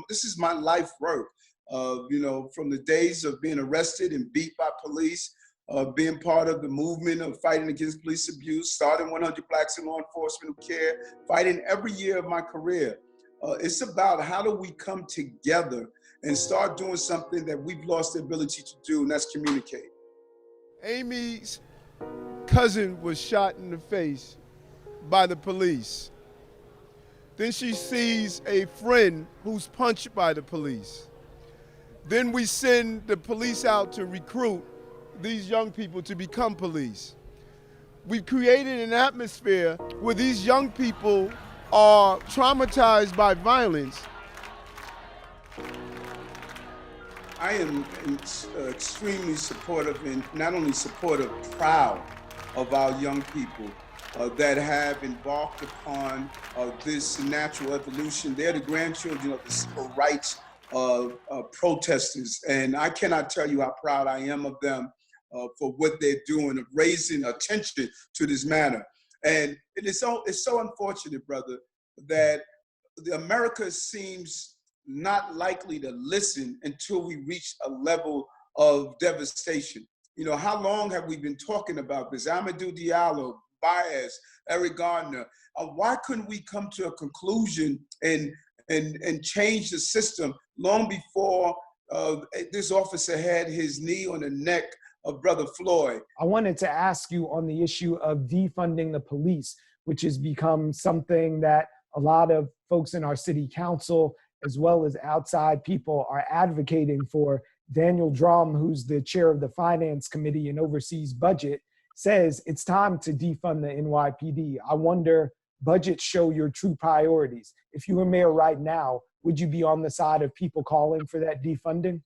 this is my life work. You know, from the days of being arrested and beat by police, being part of the movement of fighting against police abuse, starting 100 Blacks in Law Enforcement Who Care, fighting every year of my career. It's about how do we come together and start doing something that we've lost the ability to do, and that's communicate. Amy's cousin was shot in the face by the police. Then she sees a friend who's punched by the police. Then we send the police out to recruit these young people to become police. We've created an atmosphere where these young people are traumatized by violence. I am extremely supportive, and not only supportive, proud of our young people that have embarked upon this natural evolution. They're the grandchildren of the civil rights protesters, and I cannot tell you how proud I am of them for what they're doing, of raising attention to this matter. And it's so unfortunate, brother, that America seems not likely to listen until we reach a level of devastation. You know, how long have we been talking about this? Amadou Diallo, Baez, Eric Gardner. Why couldn't we come to a conclusion and change the system long before this officer had his knee on the neck of Brother Floyd? I wanted to ask you on the issue of defunding the police, which has become something that a lot of folks in our city council, as well as outside people, are advocating for. Daniel Drum, who's the chair of the Finance Committee and oversees budget, says it's time to defund the NYPD. I wonder, budgets show your true priorities. If you were mayor right now, would you be on the side of people calling for that defunding?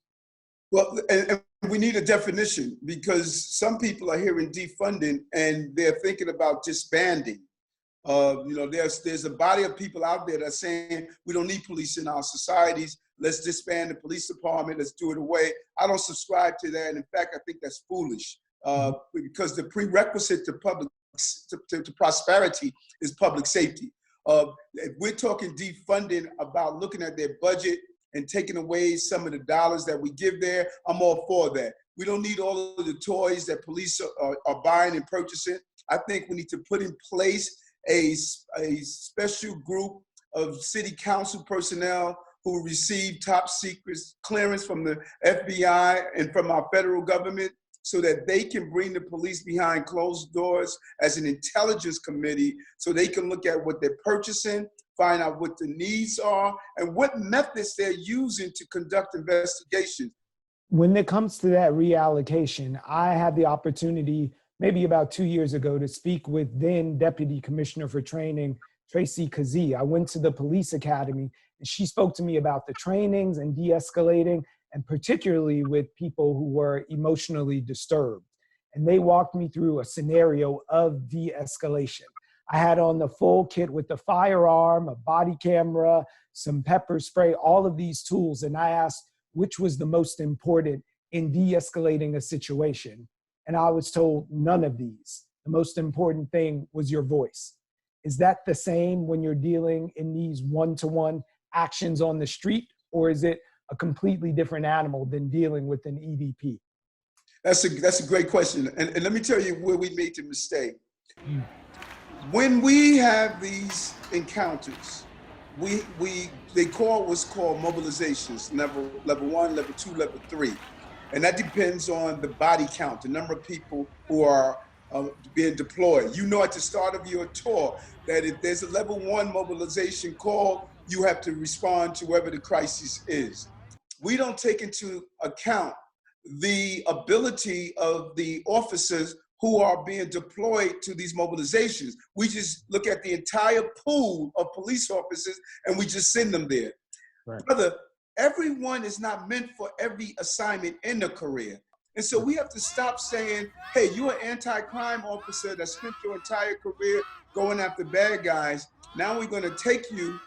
Well, and we need a definition, because some people are hearing defunding and they're thinking about disbanding. You know, there's a body of people out there that's saying we don't need police in our societies. Let's disband the police department. Let's do it away. I don't subscribe to that. In fact, I think that's foolish because the prerequisite to prosperity is public safety. If we're talking defunding about looking at their budget and taking away some of the dollars that we give there, I'm all for that. We don't need all of the toys that police are buying and purchasing. I think we need to put in place a special group of city council personnel who receive top secret clearance from the FBI and from our federal government, so that they can bring the police behind closed doors as an intelligence committee, so they can look at what they're purchasing, find out what the needs are, and what methods they're using to conduct investigations. When it comes to that reallocation, I had the opportunity maybe about 2 years ago to speak with then Deputy Commissioner for Training, Tracy Kazee. I went to the police academy and she spoke to me about the trainings and de-escalating, and particularly with people who were emotionally disturbed. And they walked me through a scenario of de-escalation. I had on the full kit with the firearm, a body camera, some pepper spray, all of these tools. And I asked which was the most important in de-escalating a situation. And I was told none of these. The most important thing was your voice. Is that the same when you're dealing in these one-to-one actions on the street, or is it a completely different animal than dealing with an EDP? That's a great question. And let me tell you where we made the mistake. When we have these encounters, they call what's called mobilizations, level 1, level 2, level 3. And that depends on the body count, the number of people who are being deployed. You know at the start of your tour that if there's a level 1 mobilization call, you have to respond to wherever the crisis is. We don't take into account the ability of the officers who are being deployed to these mobilizations. We just look at the entire pool of police officers and we just send them there. Right. Brother, everyone is not meant for every assignment in a career. And so we have to stop saying, hey, you're an anti-crime officer that spent your entire career going after bad guys. Now we're going to take you,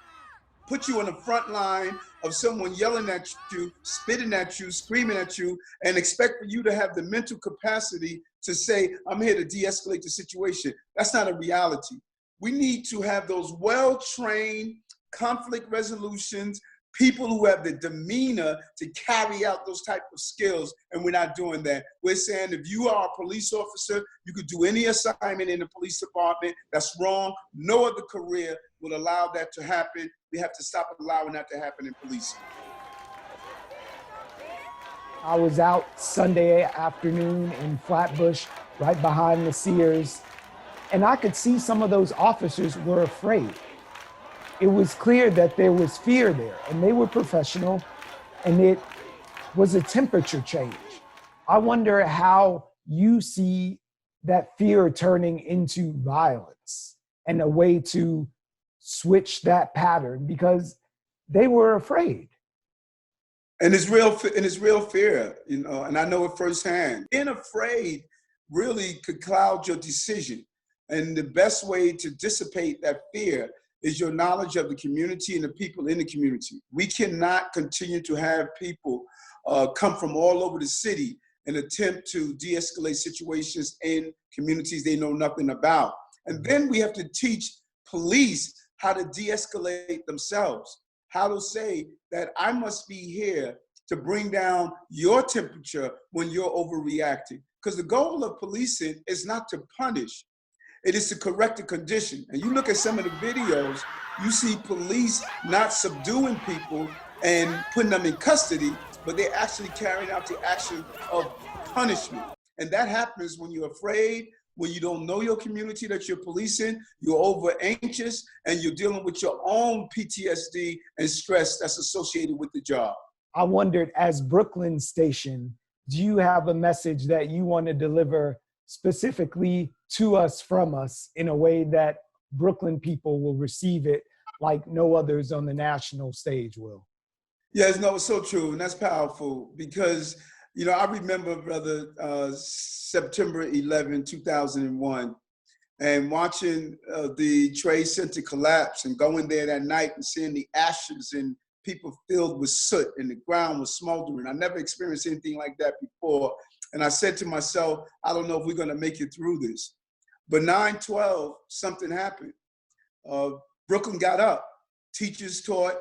put you on the front line of someone yelling at you, spitting at you, screaming at you, and expect for you to have the mental capacity to say, I'm here to de-escalate the situation. That's not a reality. We need to have those well-trained conflict resolutions, people who have the demeanor to carry out those type of skills, and we're not doing that. We're saying if you are a police officer, you could do any assignment in the police department. That's wrong. No other career will allow that to happen. We have to stop allowing that to happen in policing. I was out Sunday afternoon in Flatbush, right behind the Sears, and I could see some of those officers were afraid. It was clear that there was fear there, and they were professional, and it was a temperature change. I wonder how you see that fear turning into violence and a way to switch that pattern, because they were afraid. And it's real fear, you know, and I know it firsthand. Being afraid really could cloud your decision. And the best way to dissipate that fear is your knowledge of the community and the people in the community. We cannot continue to have people come from all over the city and attempt to de-escalate situations in communities they know nothing about. And then we have to teach police how to de-escalate themselves, how to say that I must be here to bring down your temperature when you're overreacting. Because the goal of policing is not to punish, it is to correct the condition. And you look at some of the videos, you see police not subduing people and putting them in custody, but they're actually carrying out the action of punishment. And that happens when you're afraid, when you don't know your community that you're policing, you're over anxious, and you're dealing with your own PTSD and stress that's associated with the job. I wondered, as Brooklyn station, do you have a message that you want to deliver specifically to us, from us, in a way that Brooklyn people will receive it like no others on the national stage will? Yes, no, it's so true, and that's powerful because, you know, I remember, brother, September 11, 2001, and watching the Trade Center collapse and going there that night and seeing the ashes and people filled with soot and the ground was smoldering. I never experienced anything like that before. And I said to myself, I don't know if we're gonna make it through this. But 9/12, something happened. Brooklyn got up. Teachers taught,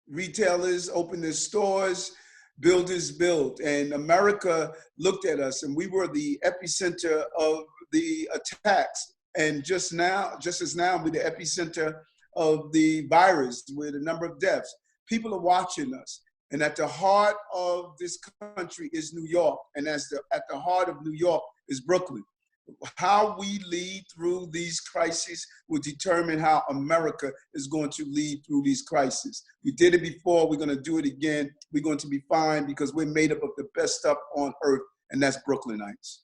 retailers opened their stores, builders built, and America looked at us, and we were the epicenter of the attacks. And just as now, we're the epicenter of the virus with a number of deaths. People are watching us. And at the heart of this country is New York. And at the heart of New York is Brooklyn. How we lead through these crises will determine how America is going to lead through these crises. We did it before, we're gonna do it again. We're going to be fine because we're made up of the best stuff on earth, and that's Brooklynites.